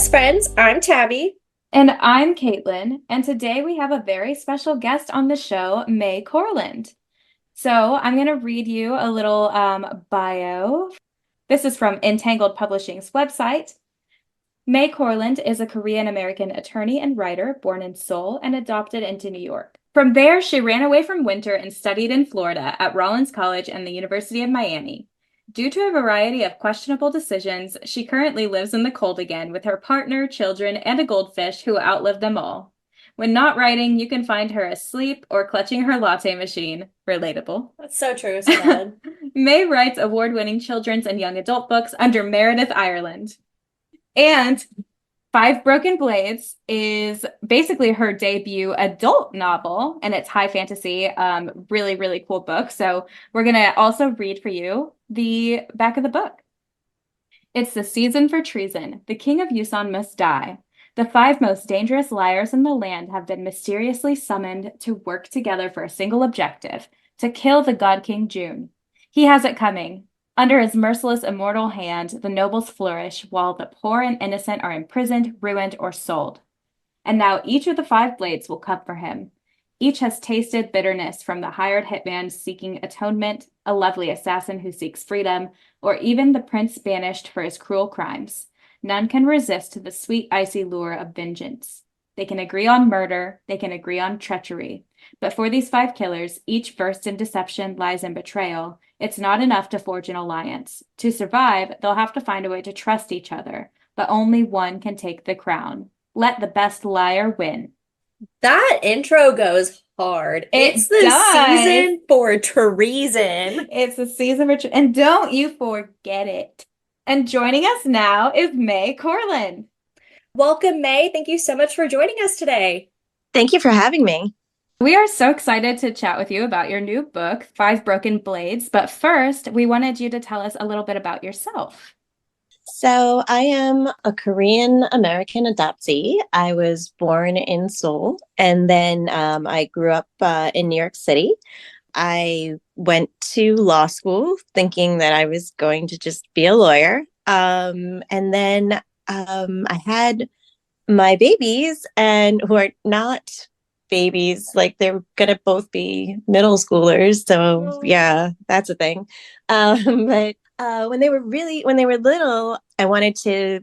best friends. I'm Tabby. And I'm Caitlin, and today we have a very special guest on the show, Mai Corland. So I'm going to read you a little bio. This is from Entangled Publishing's website. Mai Corland is a Korean American attorney and writer born in Seoul and adopted into New York. From there, she ran away from winter and studied in Florida at Rollins College and the University of Miami. Due to a variety of questionable decisions, she currently lives in the cold again with her partner, children, and a goldfish who outlived them all. When not writing, you can find her asleep or clutching her latte machine. Relatable. That's so true, so valid. May writes award-winning children's and young adult books under Meredith Ireland. And Five Broken Blades is basically her debut adult novel, and it's high fantasy, really, really cool book. So we're going to also read for you the back of the book. It's the season for treason. The king of Yusan must die. The five most dangerous liars in the land have been mysteriously summoned to work together for a single objective, to kill the God King June. He has it coming. Under his merciless immortal hand, the nobles flourish, while the poor and innocent are imprisoned, ruined, or sold. And now each of the five blades will come for him. Each has tasted bitterness, from the hired hitman seeking atonement, a lovely assassin who seeks freedom, or even the prince banished for his cruel crimes. None can resist the sweet, icy lure of vengeance. They can agree on murder, they can agree on treachery. But for these five killers, each versed in deception, lies, and betrayal, it's not enough to forge an alliance. To survive, they'll have to find a way to trust each other, but only one can take the crown. Let the best liar win. That intro goes hard. It's It the does. season for treason. It's the season for, and don't you forget it. And joining us now is Mai Corland. Welcome, May. Thank you so much for joining us today. Thank you for having me. We are so excited to chat with you about your new book, Five Broken Blades. But first, we wanted you to tell us a little bit about yourself. So, I am a Korean American adoptee. I was born in Seoul, and then I grew up in New York City. I went to law school thinking that I was going to just be a lawyer. And then I had my babies, and who are not babies, like they're gonna both be middle schoolers. So yeah, that's a thing. But when they were little, I wanted to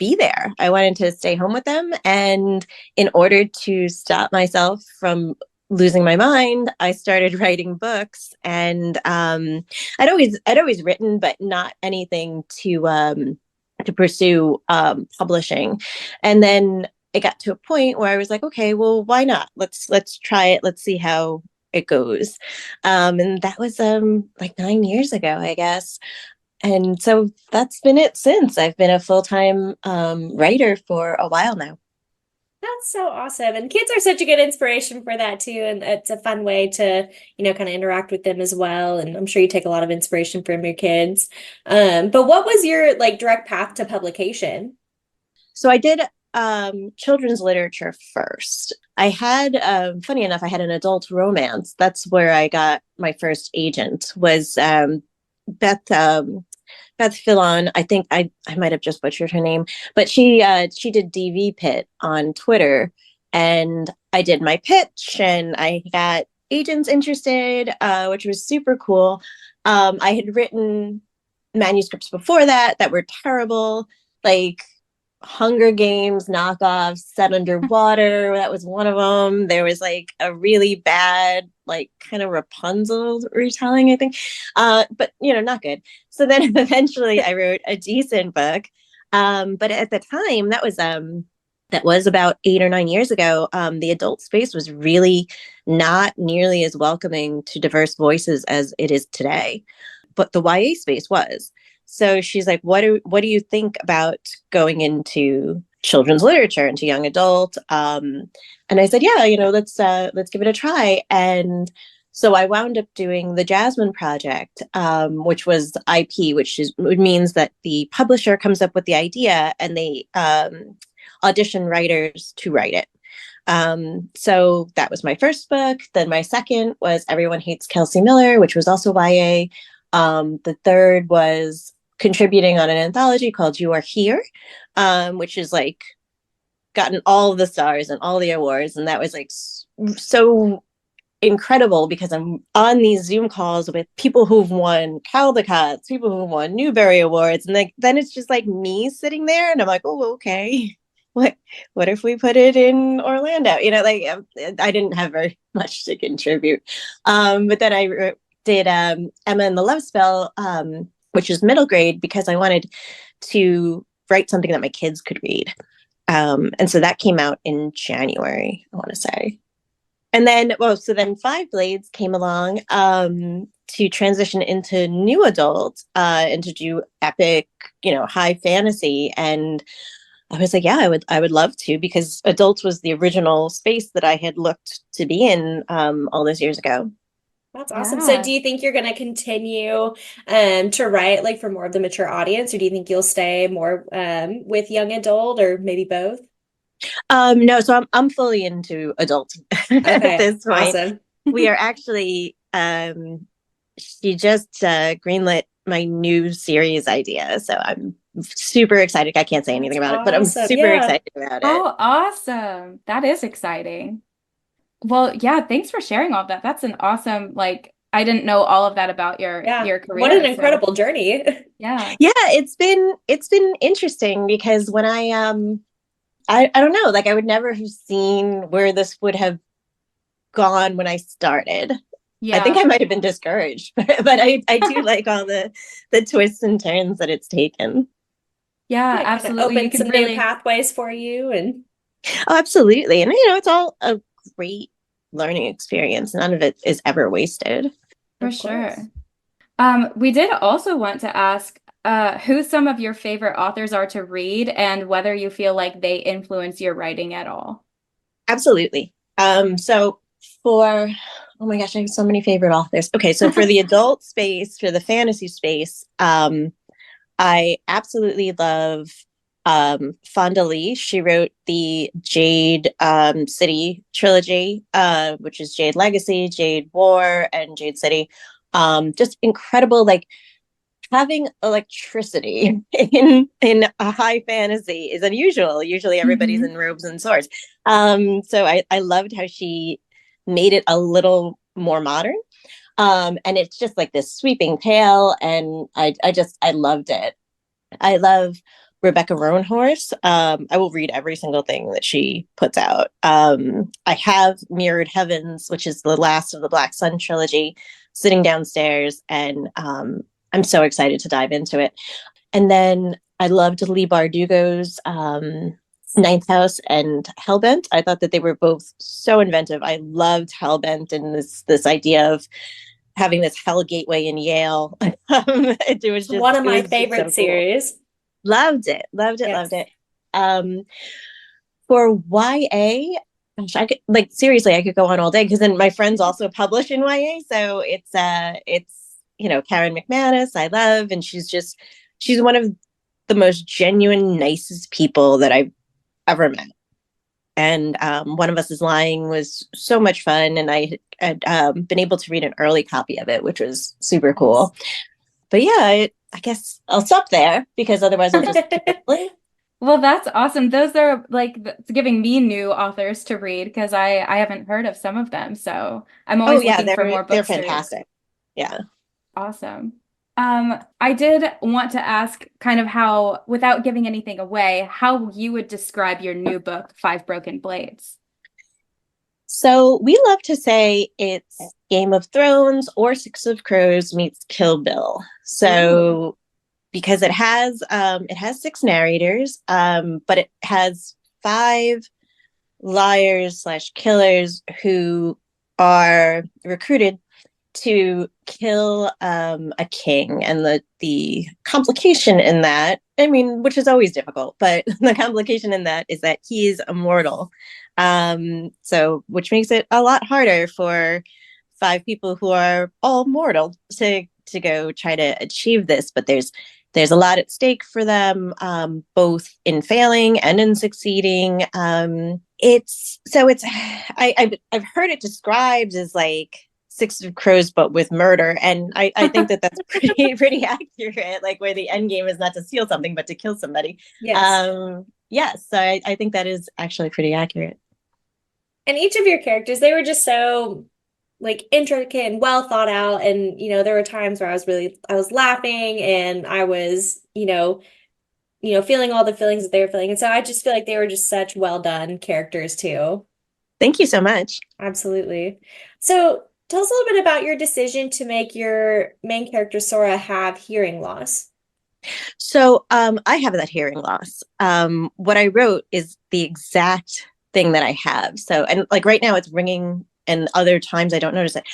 be there. I wanted to stay home with them, and in order to stop myself from losing my mind, I started writing books. And I'd always written, but not anything to pursue publishing. And then it got to a point where I was like, okay, well, why not? Let's try it. Let's see how it goes. And that was like 9 years ago, I guess. And so that's been it since. I've been a full-time writer for a while now. That's so awesome. And kids are such a good inspiration for that too. And it's a fun way to, kind of interact with them as well. And I'm sure you take a lot of inspiration from your kids. But what was your direct path to publication? So I did children's literature first. I had, funny enough, I had an adult romance. That's where I got my first agent, was Beth Fillon. I think I might have just butchered her name, but she did DV Pit on Twitter, and I did my pitch, and I got agents interested, which was super cool. I had written manuscripts before that were terrible, like Hunger Games knockoffs set underwater. That was one of them. There was like a really bad, like kind of Rapunzel retelling, I think. But not good. So then eventually I wrote a decent book. But at the time, that was about 8 or 9 years ago. The adult space was really not nearly as welcoming to diverse voices as it is today. But the YA space was. So she's like, what do you think about going into children's literature, into young adult? And I said, yeah, let's give it a try. And so I wound up doing the Jasmine Project, which was IP, which means that the publisher comes up with the idea and they audition writers to write it. So that was my first book. Then my second was Everyone Hates Kelsey Miller, which was also YA. The third was contributing on an anthology called You Are Here, which is like gotten all the stars and all the awards. And that was like so incredible because I'm on these Zoom calls with people who've won Caldecots, people who've won Newbery Awards. And then it's just like me sitting there and I'm like, oh, okay. What if we put it in Orlando? Like I didn't have very much to contribute. But then I did Emma and the Love Spell, which is middle grade, because I wanted to write something that my kids could read. And so that came out in January, I want to say. And then, so then Five Blades came along to transition into new adult and to do epic, high fantasy. And I was like, yeah, I would love to, because adults was the original space that I had looked to be in all those years ago. That's awesome. So Yeah. do you think you're going to continue to write like for more of the mature audience, or do you think you'll stay more with young adult, or maybe both? No, so I'm fully into adult at Okay, this point. awesome. We are actually she just greenlit my new series idea, so I'm super excited. I can't say anything That's about it, but I'm awesome. super Yeah. excited about it. Oh, awesome. That is exciting. Well, yeah, thanks for sharing all that. That's an awesome, like, I didn't know all of that about Yeah. your What an career. So incredible journey. yeah. Yeah, it's been interesting because when I don't know, like I would never have seen where this would have gone when I started. I think Yeah. I might have been discouraged, but I do like all the twists and turns that it's taken. Yeah, Yeah, kind of absolutely. You open can some new really, pathways for you. And Oh, absolutely. And it's all a great learning experience. None of it is ever wasted. for of sure. course. We did also want to ask who some of your favorite authors are to read and whether you feel like they influence your writing at all. Absolutely. So for oh my gosh, I have so many favorite authors. Okay, so for the adult space, for the fantasy space, I absolutely love Fonda Lee. She wrote the Jade City trilogy, which is Jade Legacy, Jade War, and Jade City. Just incredible, like having electricity in a high fantasy is unusual. Usually everybody's Hmm. in robes and swords. So I loved how she made it a little more modern. And it's just like this sweeping tale, and I loved it. I love Rebecca Roanhorse. I will read every single thing that she puts out. I have Mirrored Heavens, which is the last of the Black Sun trilogy, sitting downstairs, and I'm so excited to dive into it. And then I loved Lee Bardugo's Ninth House and Hellbent. I thought that they were both so inventive. I loved Hellbent and this idea of having this hell gateway in Yale. It was It's one of it my was just favorite so cool. series. Loved it, loved it, Yes. loved it. For YA, gosh, I could like seriously, I could go on all day because then my friends also publish in YA, so it's Karen McManus I love, and she's one of the most genuine, nicest people that I've ever met. And One of Us is Lying was so much fun, and I had been able to read an early copy of it, which was super cool. But yeah, I guess I'll stop there because otherwise I'll just keep rambling. Well, that's awesome. Those are like giving me new authors to read because I haven't heard of some of them. So I'm Oh always yeah, looking for more they're books to read. fantastic. Yeah. Awesome. I did want to ask kind of how, without giving anything away, how you would describe your new book, Five Broken Blades. So we love to say it's Game of Thrones or Six of Crows meets Kill Bill. So because it has six narrators, but it has five liars slash killers who are recruited to kill a king, and the complication in that, I mean, which is always difficult, but the complication in that is that he is immortal, so which makes it a lot harder for five people who are all mortal to go try to achieve this. But there's a lot at stake for them, both in failing and in succeeding. I've heard it described as like Six of Crows, but with murder. And I think that that's pretty accurate, like where the end game is not to steal something, but to kill somebody. Yes. Yes, so I think that is actually pretty accurate. And each of your characters, they were just so like intricate and well thought out. And, there were times where I was laughing and I was, feeling all the feelings that they were feeling. And so I just feel like they were just such well done characters too. Thank you so much. Absolutely. So tell us a little bit about your decision to make your main character Sora have hearing loss. So I have that hearing loss. What I wrote is the exact thing that I have. So, and like right now it's ringing, and other times I don't notice it.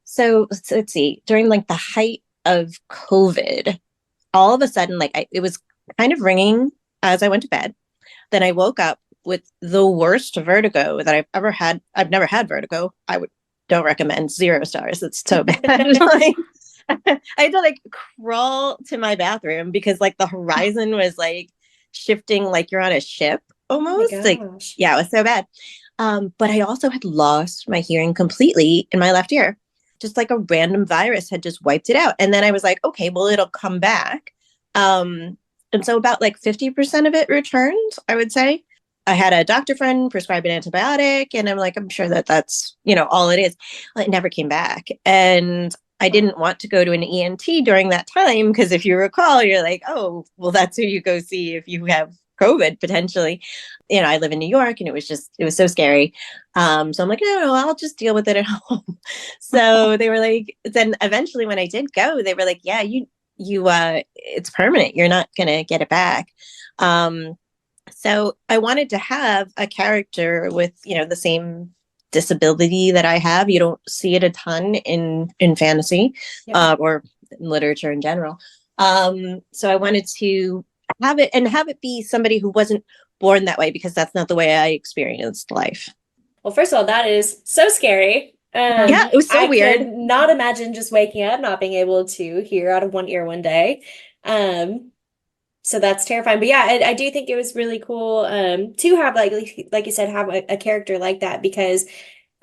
So let's see, during like the height of COVID, all of a sudden, it was kind of ringing as I went to bed. Then I woke up with the worst vertigo that I've ever had. I've never had vertigo. Don't recommend, 0 stars. It's so bad. Like, I had to like crawl to my bathroom because like the horizon was like shifting like you're on a ship almost. Oh my Like, gosh. yeah, it was so bad. But I also had lost my hearing completely in my left ear. Just like a random virus had just wiped it out. And then I was like, okay, well, it'll come back. And so about like 50% of it returned, I would say. I had a doctor friend prescribe an antibiotic, and I'm like, I'm sure that that's, all it is. Well, it never came back. And I didn't want to go to an ENT during that time because if you recall, you're like, oh, well, that's who you go see if you have COVID potentially. I live in New York, and it was so scary. So I'm like, no, I'll just deal with it at home. So they were like, then eventually when I did go, they were like, yeah, you it's permanent. You're not going to get it back. So I wanted to have a character with, the same disability that I have. You don't see it a ton in fantasy, Yeah. or in literature in general. So I wanted to have it be somebody who wasn't born that way, because that's not the way I experienced life. Well, first of all, that is so scary. Yeah, it was so I weird. could not imagine just waking up not being able to hear out of one ear one day. So that's terrifying. But yeah, I do think it was really cool to have like you said, have a character like that, because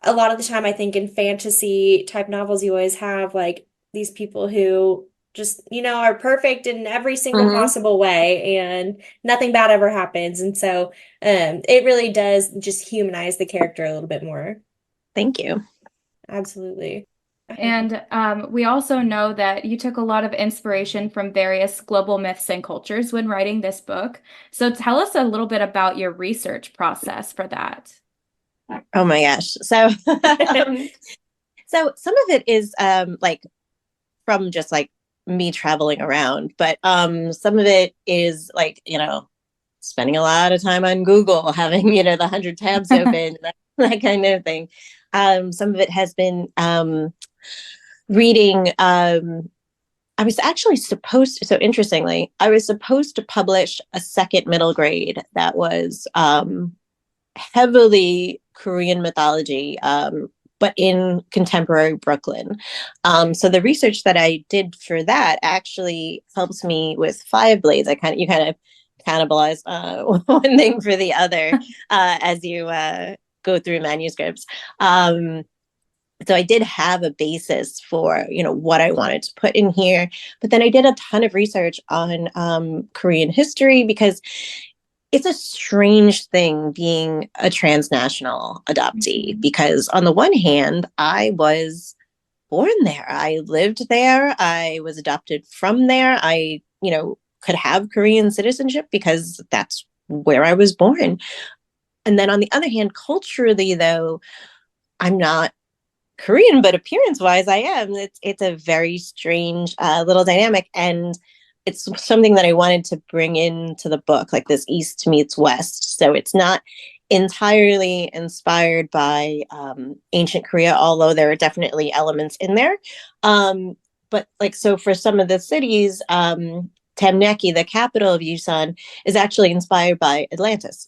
a lot of the time I think in fantasy type novels you always have like these people who just, are perfect in every single Mhm. possible way and nothing bad ever happens. And so it really does just humanize the character a little bit more. Thank you. Absolutely. And we also know that you took a lot of inspiration from various global myths and cultures when writing this book. So tell us a little bit about your research process for that. Oh my gosh. So so some of it is like from just like me traveling around, but some of it is like, spending a lot of time on Google, having, the 100 tabs open, that kind of thing. Some of it has been reading. I was actually so interestingly, I was supposed to publish a second middle grade that was heavily Korean mythology, but in contemporary Brooklyn. So the research that I did for that actually helps me with Five Blades. You kind of cannibalize one thing for the other as you go through manuscripts. So I did have a basis for, what I wanted to put in here. But then I did a ton of research on Korean history, because it's a strange thing being a transnational adoptee, because on the one hand, I was born there. I lived there. I was adopted from there. I, could have Korean citizenship because that's where I was born. And then on the other hand, culturally, though, I'm not Korean, but appearance-wise, I am. It's a very strange little dynamic, and it's something that I wanted to bring into the book, like this East meets West. So it's not entirely inspired by ancient Korea, although there are definitely elements in there. But like, so for some of the cities, Tamneki, the capital of Yusan, is actually inspired by Atlantis.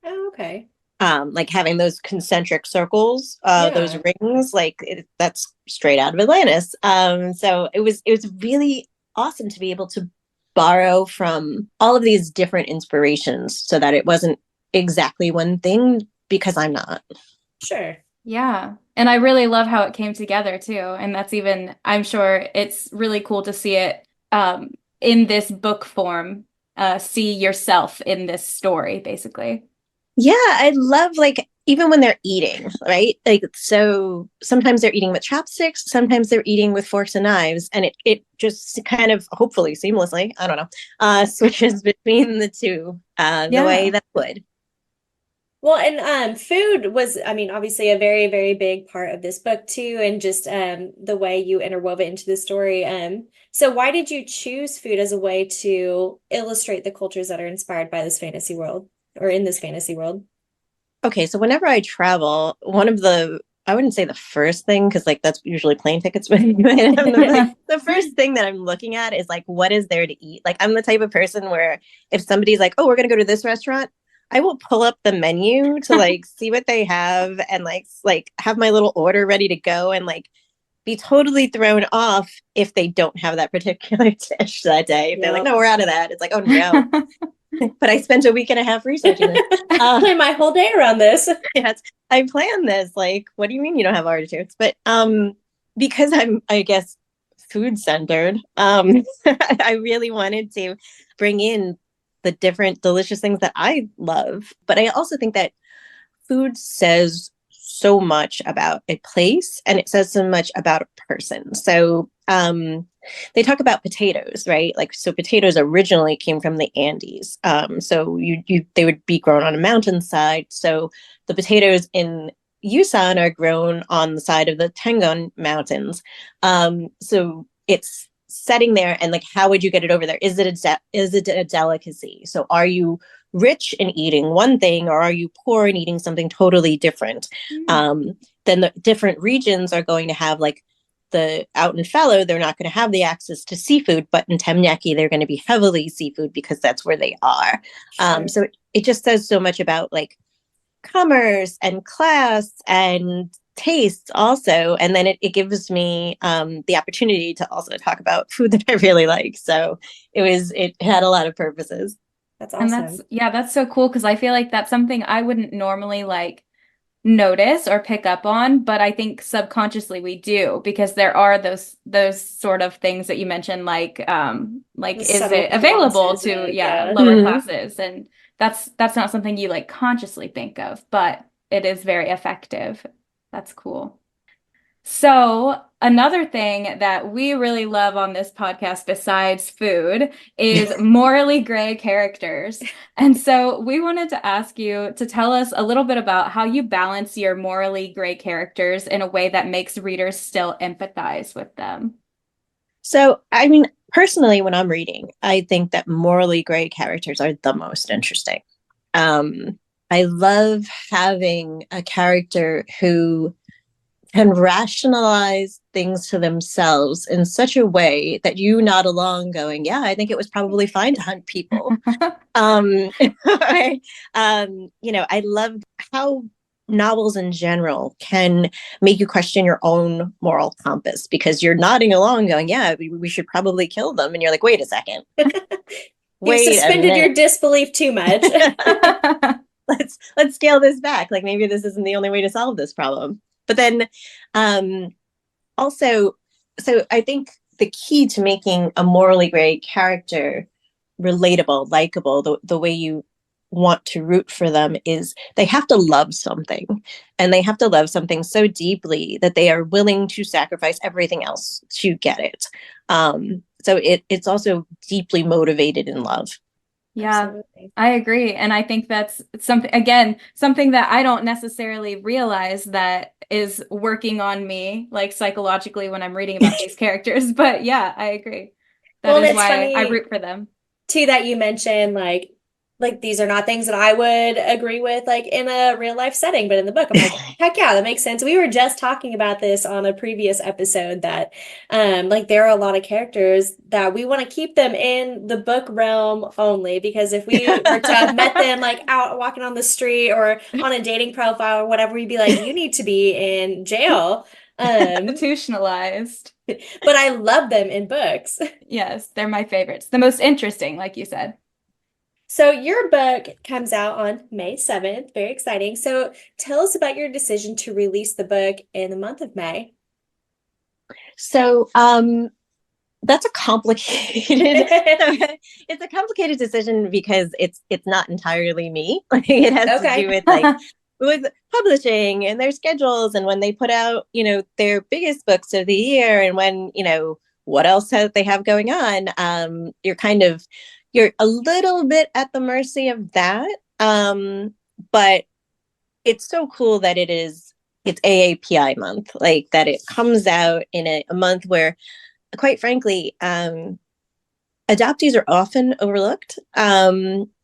Oh, okay. Like having those concentric circles, those Yeah. rings, that's straight out of Atlantis. So it was really awesome to be able to borrow from all of these different inspirations, so that it wasn't exactly one thing, because I'm not. Sure. Yeah. And I really love how it came together too. And that's even, I'm sure it's really cool to see it in this book form, see yourself in this story, basically. Yeah, I love like even when they're eating, right? Like so sometimes they're eating with chopsticks, sometimes they're eating with forks and knives, and it just kind of hopefully seamlessly, I don't know, switches between the two the way Yeah. that would. Well, and food was, I mean, obviously a very, very big part of this book too, and just the way you interwove it into the story. So why did you choose food as a way to illustrate the cultures that are inspired by this fantasy world or in this fantasy world? Okay, so whenever I travel, one of the I wouldn't say the first thing because like that's usually plane tickets, but like the first thing that I'm looking at is like what is there to eat. Like I'm the type of person where if somebody's like, "Oh, we're gonna go to this restaurant," I will pull up the menu to like see what they have and like have my little order ready to go and like be totally thrown off if they don't have that particular dish that day. If they're like, Yep. "No, we're out of that," it's like, "Oh no!" But I spent a week and a half researching this. Plan my whole day around this. Yes, I planned this. Like, what do you mean you don't have artichokes? But because I'm, I guess, food centered, I really wanted to bring in the different delicious things that I love. But I also think that food says so much about a place and it says so much about a person. So they talk about potatoes, right? Like so potatoes originally came from the Andes. So you they would be grown on a mountainside. So the potatoes in Yusan are grown on the side of the Tangon Mountains. So it's setting there and like how would you get it over there? Is it a delicacy? So are you rich in eating one thing or are you poor in eating something totally different? Mm. Then the different regions are going to have like the out in Fallow, they're not going to have the access to seafood, but in Temnyaki, they're going to be heavily seafood because that's where they are. Sure. So it just says so much about like commerce and class and taste also. And then it gives me the opportunity to also talk about food that I really like. So it had a lot of purposes. That's And that's, awesome. yeah, that's so cool because I feel like that's something I wouldn't normally like notice or pick up on, but I think subconsciously we do because there are those sort of things that you mentioned, like The is subtle it available nuances to of, yeah, yeah. lower Mhm. classes? And that's not something you like consciously think of, but it is very effective. That's cool. So, another thing that we really love on this podcast, besides food, is morally gray characters. And so, we wanted to ask you to tell us a little bit about how you balance your morally gray characters in a way that makes readers still empathize with them. So, I mean, personally, when I'm reading, I think that morally gray characters are the most interesting. I love having a character who can rationalize things to themselves in such a way that you nod along going, yeah, I think it was probably fine to hunt people. Um, I love how novels in general can make you question your own moral compass because you're nodding along going, yeah, we should probably kill them. And you're like, wait a second, You've wait a suspended your minute. disbelief too much. Let's scale this back. Like maybe this isn't the only way to solve this problem. But then um also, so I think the key to making a morally gray character relatable, likable, the way you want to root for them is they have to love something. And they have to love something so deeply that they are willing to sacrifice everything else to get it. So it's also deeply motivated in love. Yeah, Absolutely. I agree. And I think that's something, again, something that I don't necessarily realize that is working on me, like psychologically when I'm reading about these characters. But yeah, I agree. That Well, and is it's why I funny root for them. too that you mentioned like these are not things that I would agree with like in a real life setting, but in the book I'm like, heck yeah, that makes sense. We were just talking about this on a previous episode that like there are a lot of characters that we want to keep them in the book realm only because if we were to have met them like out walking on the street or on a dating profile or whatever, we'd be like, you need to be in jail. Institutionalized. But I love them in books. Yes, they're my favorites. The most interesting, like you said. So your book comes out on May 7th. Very exciting. So tell us about your decision to release the book in the month of May. So that's a complicated it's a complicated decision because it's not entirely me. Like it has to do Okay. with like with publishing and their schedules and when they put out, their biggest books of the year and when, what else they have going on. You're a little bit at the mercy of that. But it's so cool that it's AAPI month, like that it comes out in a month where quite frankly, adoptees are often overlooked.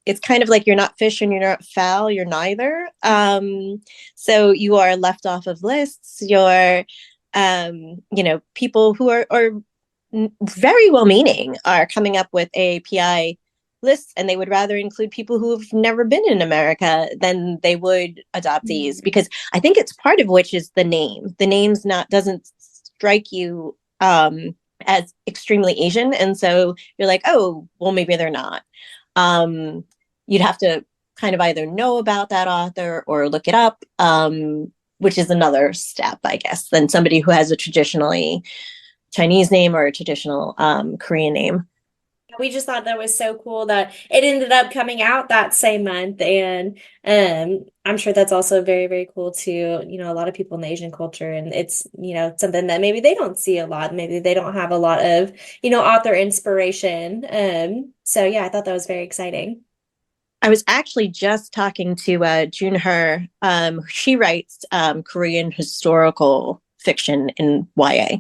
It's kind of like you're not fish and you're not fowl, you're neither. So you are left off of lists. People who are very well meaning are coming up with API lists and they would rather include people who have never been in America than they would adoptees because I think it's part of which is the name. The name's not doesn't strike you as extremely Asian. And so you're like, oh, well, maybe they're not. You'd have to kind of either know about that author or look it up, which is another step, I guess, than somebody who has a traditionally Chinese name or a traditional Korean name. We just thought that was so cool that it ended up coming out that same month. And I'm sure that's also very, very cool to, a lot of people in the Asian culture. And it's, something that maybe they don't see a lot. Maybe they don't have a lot of, author inspiration. So yeah, I thought that was very exciting. I was actually just talking to June Her. She writes Korean historical fiction in YA.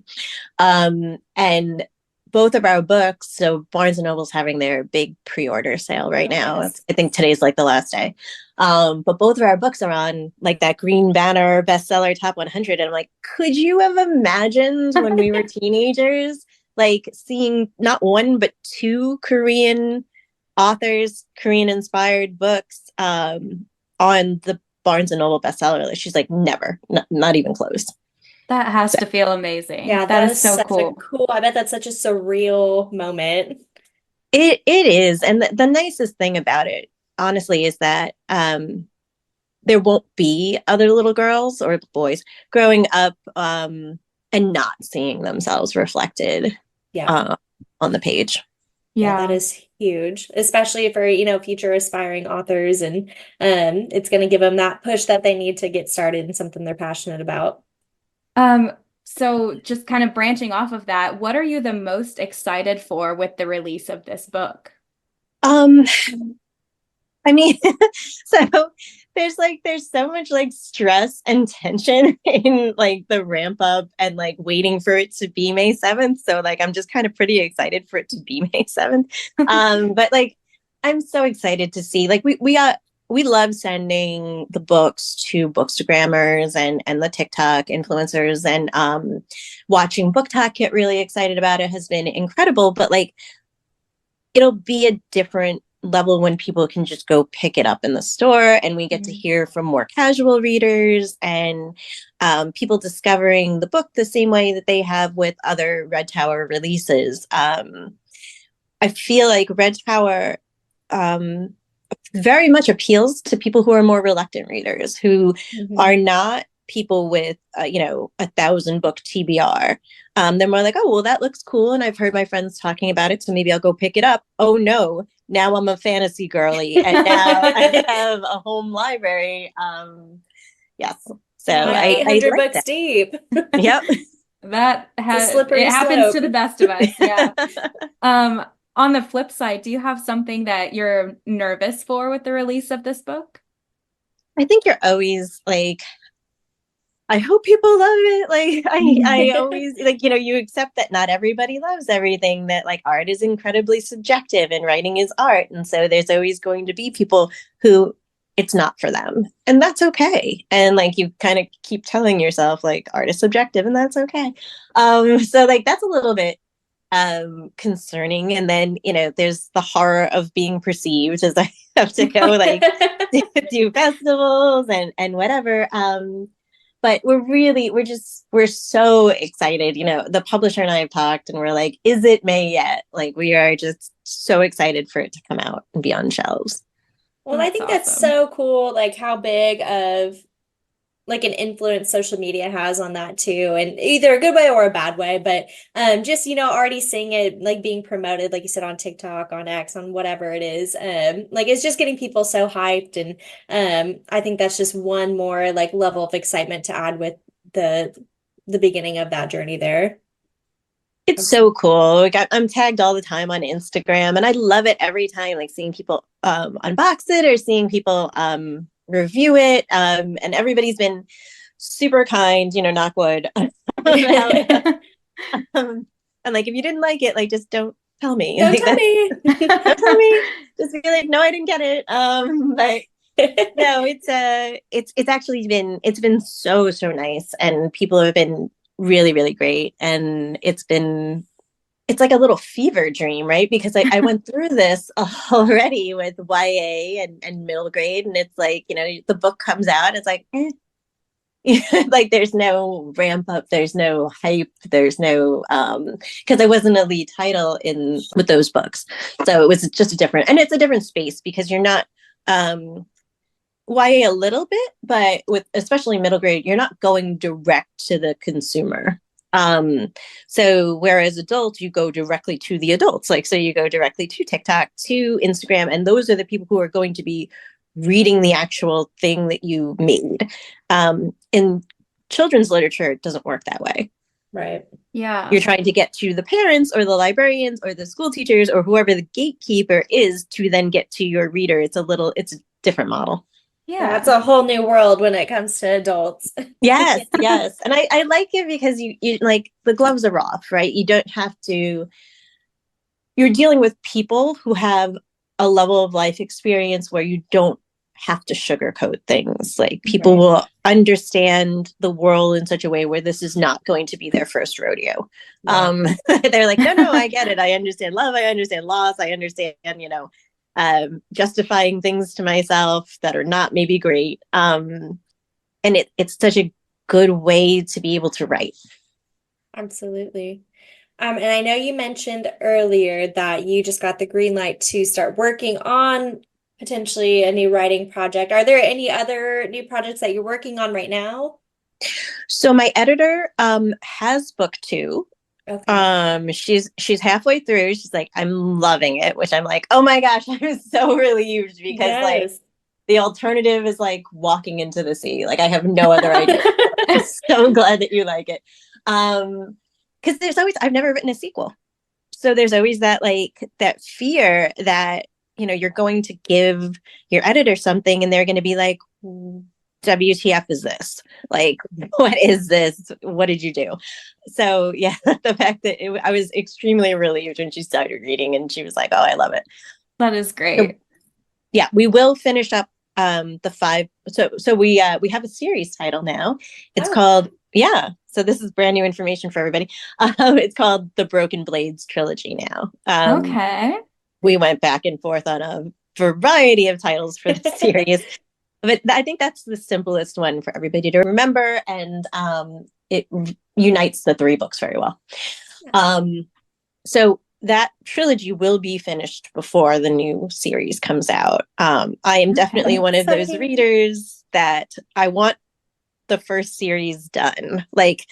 And both of our books, so Barnes and Noble's having their big pre-order sale right now. Yes. I think today's like the last day. But both of our books are on like that Green Banner bestseller top 100. And I'm like, could you have imagined when we were teenagers, like seeing not one, but two Korean authors, Korean inspired books on the Barnes and Noble bestseller list? She's like, never, not even close. That has to feel amazing. Yeah, That that is is so such a cool. cool, I bet that's such a surreal moment. It is. And the nicest thing about it, honestly, is that there won't be other little girls or boys growing up and not seeing themselves reflected Yeah. uh, on the page. Yeah, that Yeah. is huge, especially for, future aspiring authors. And it's going to give them that push that they need to get started in something they're passionate about. Um, so just kind of branching off of that, what are you the most excited for with the release of this book? Um, I mean, so there's so much like stress and tension in like the ramp up and like waiting for it to be May 7th. So like I'm just kind of pretty excited for it to be May 7th. But like I'm so excited to see like we love sending the books to bookstagrammers and the TikTok influencers and watching Book Talk get really excited about it has been incredible. But like it'll be a different level when people can just go pick it up in the store and we get to hear from more casual readers and people discovering the book the same way that they have with other Red Tower releases. I feel like Red Tower very much appeals to people who are more reluctant readers who are not people with 1,000 book TBR. They're more like, oh, well, that looks cool and I've heard my friends talking about it, so maybe I'll go pick it up. Oh no, now I'm a fantasy girly and now I have a home library. Yes, so I 800 like books that. deep. Yep. That It's a has slippery it happens slope. to the best of us. Yeah. On the flip side, do you have something that you're nervous for with the release of this book? I think you're always like, I hope people love it. Like I always like, you accept that not everybody loves everything, that like art is incredibly subjective and writing is art. And so there's always going to be people who it's not for them. And that's okay. And like you kind of keep telling yourself like art is subjective and that's okay. So like that's a little bit concerning. And then, there's the horror of being perceived as I have to go like do festivals and whatever. but we're so excited. The publisher and I have talked and we're like, is it May yet? Like, we are just so excited for it to come out and be on shelves. Well, I That's think that's awesome. so cool, like how big of like an influence social media has on that too, and either a good way or a bad way. But just already seeing it like being promoted, like you said, on TikTok, on X, on whatever it is, like it's just getting people so hyped, and I think that's just one more like level of excitement to add with the beginning of that journey there. It's so cool. I'm tagged all the time on Instagram, and I love it every time, like seeing people unbox it or seeing people review it. And everybody's been super kind, knock wood. About, and like, if you didn't like it, like, just don't tell me. Don't Like, tell me. don't tell me. Just be like, no, I didn't get it. But no, it's actually been so nice, and people have been really, really great, and it's like a little fever dream, right? Because I went through this already with YA and middle grade, and it's like, the book comes out, it's like, like, there's no ramp up, there's no hype, there's no because I wasn't a lead title in with those books, so it was just it's a different space, because you're not YA a little bit, but with especially middle grade, you're not going direct to the consumer. So whereas adult, you go directly to the adults, like, so you go directly to TikTok, to Instagram, and those are the people who are going to be reading the actual thing that you made. In children's literature, it doesn't work that way. Right. Yeah. You're trying to get to the parents or the librarians or the school teachers or whoever the gatekeeper is to then get to your reader. It's a different model. Yeah. It's a whole new world when it comes to adults. Yes, yes. And I like it because you like, the gloves are off, right? You don't have to, you're dealing with people who have a level of life experience where you don't have to sugarcoat things. Like, people will understand the world in such a way where this is not going to be their first rodeo. Right. They're like, no, I get it. I understand love. I understand loss. I understand, justifying things to myself that are not maybe great. And it's such a good way to be able to write. Absolutely. And I know you mentioned earlier that you just got the green light to start working on potentially a new writing project. Are there any other new projects that you're working on right now? So my editor has book 2. Okay. She's halfway through. She's like, I'm loving it, which I'm like, oh my gosh, I'm so relieved, because like, Yes. the alternative is like walking into the sea. Like, I have no other idea. I'm so glad that you like it. Because I've never written a sequel. So there's always that fear that, you're going to give your editor something and they're going to be like, WTF is this? Like, what is this? What did you do? So yeah, the fact that I was extremely relieved when she started reading and she was like, oh, I love it. That is great. So, yeah, we will finish up the 5. So we have a series title now. It's called, so this is brand new information for everybody. It's called the Broken Blades trilogy now. Okay. We went back and forth on a variety of titles for the series, but I think that's the simplest one for everybody to remember, and it unites the 3 books very well. So that trilogy will be finished before the new series comes out. I am definitely one of those readers that I want the first series done. Like,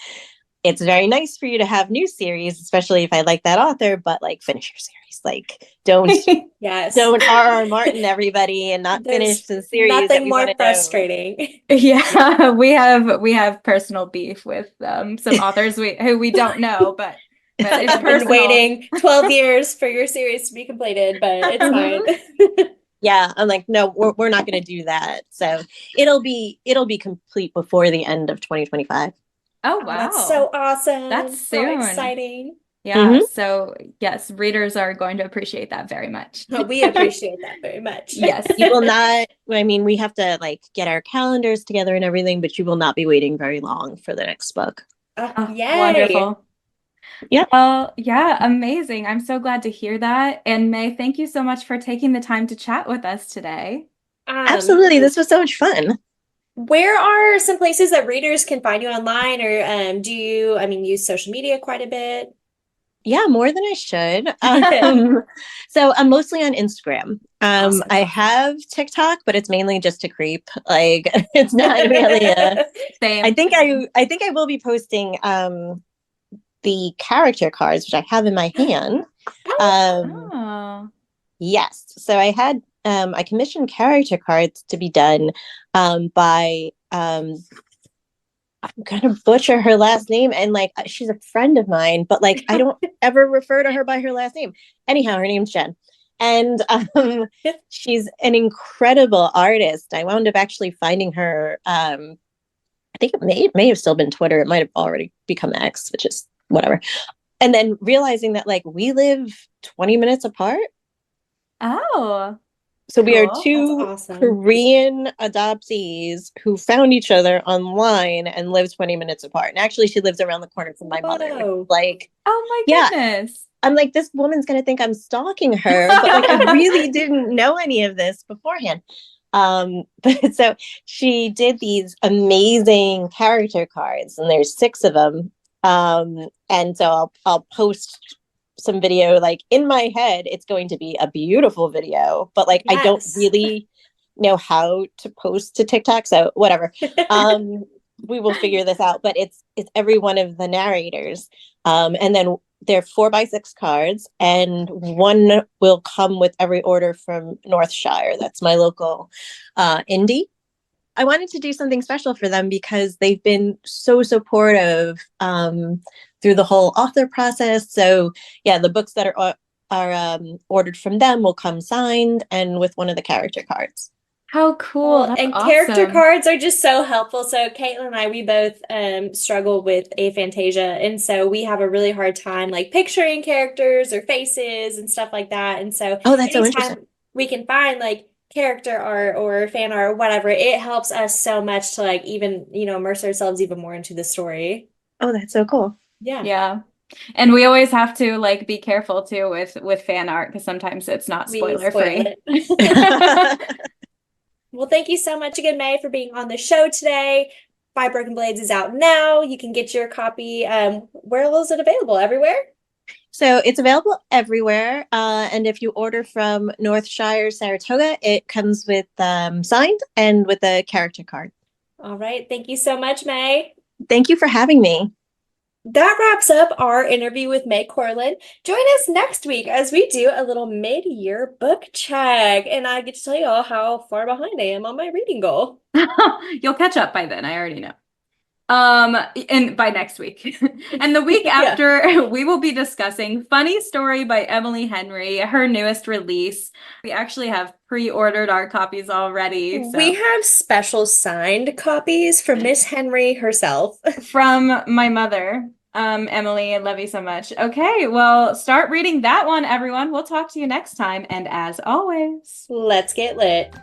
it's very nice for you to have new series, especially if I like that author, but like, finish your series. Like, don't Yes. don't R.R. Martin everybody and not finish the series. Nothing more frustrating. Yeah, we have personal beef with some authors who we don't know, but it's I've been personal. waiting 12 years for your series to be completed, but it's fine. Yeah, I'm like, no, we're not going to do that. So it'll be complete before the end of 2025. Oh, wow. That's so awesome. That's so soon. exciting. Yeah. So yes, readers are going to appreciate that very much. We appreciate that very much. Yes. You will not, I mean, we have to like get our calendars together and everything, but you will not be waiting very long for the next book. Yay. Wonderful. Yeah. Well, yeah, amazing. I'm so glad to hear that. And May, thank you so much for taking the time to chat with us today. Absolutely. This was so much fun. Where are some places that readers can find you online, or do you, I mean, use social media quite a bit? Yeah, more than I should. So I'm mostly on Instagram. Awesome. I have TikTok, but it's mainly just to creep. Like it's not really a Same. I think I will be posting the character cards, which I have in my hand. Um Oh. yes. So I commissioned character cards to be done by I'm gonna butcher her last name, and like she's a friend of mine, but like I don't ever refer to her by her last name. Anyhow, her name's Jen, and she's an incredible artist. I wound up actually finding her. I think it may have still been Twitter. It might have already become X, which is whatever. And then realizing that like we live 20 minutes apart. Oh, So we are cool. That's two awesome. Korean adoptees who found each other online and live 20 minutes apart. And actually, she lives around the corner from my mother, which is Whoa. like, Oh my yeah, goodness. I'm like, this woman's going to think I'm stalking her. But like, I really didn't know any of this beforehand. But so she did these amazing character cards, and there's 6 of them. And so I'll post some video. Like in my head it's going to be a beautiful video, but like I don't Yes. really know how to post to TikTok, so whatever. We will figure this out, but it's every one of the narrators, and then they're 4x6 cards, and one will come with every order from Northshire. That's my local indie. I wanted to do something special for them because they've been so supportive through the whole author process. So yeah, the books that are ordered from them will come signed and with one of the character cards. How cool. Well, That's and character awesome. cards are just so helpful. So Caitlin and I, we both struggle with aphantasia, and so we have a really hard time like picturing characters or faces and stuff like that. And so Oh, that's so interesting. anytime we can find like character art or fan art or whatever, it helps us so much to like even, immerse ourselves even more into the story. Oh, that's so cool. Yeah. Yeah. And we always have to like be careful too with fan art because sometimes it's not We spoiler spoil free. it. Well, thank you so much again, May, for being on the show today. Five Broken Blades is out now. You can get your copy. Where is it available? Everywhere? So it's available everywhere. And if you order from Northshire, Saratoga, it comes with signed and with a character card. All right. Thank you so much, May. Thank you for having me. That wraps up our interview with Mai Corland. Join us next week as we do a little mid-year book check, and I get to tell you all how far behind I am on my reading goal. You'll catch up by then, I already know. And by next week. And the week Yeah. after, we will be discussing Funny Story by Emily Henry, her newest release. We actually have pre-ordered our copies already. So. We have special signed copies from Miss Henry herself. From my mother, Emily. I love you so much. Okay, well, start reading that one, everyone. We'll talk to you next time. And as always, Let's get lit.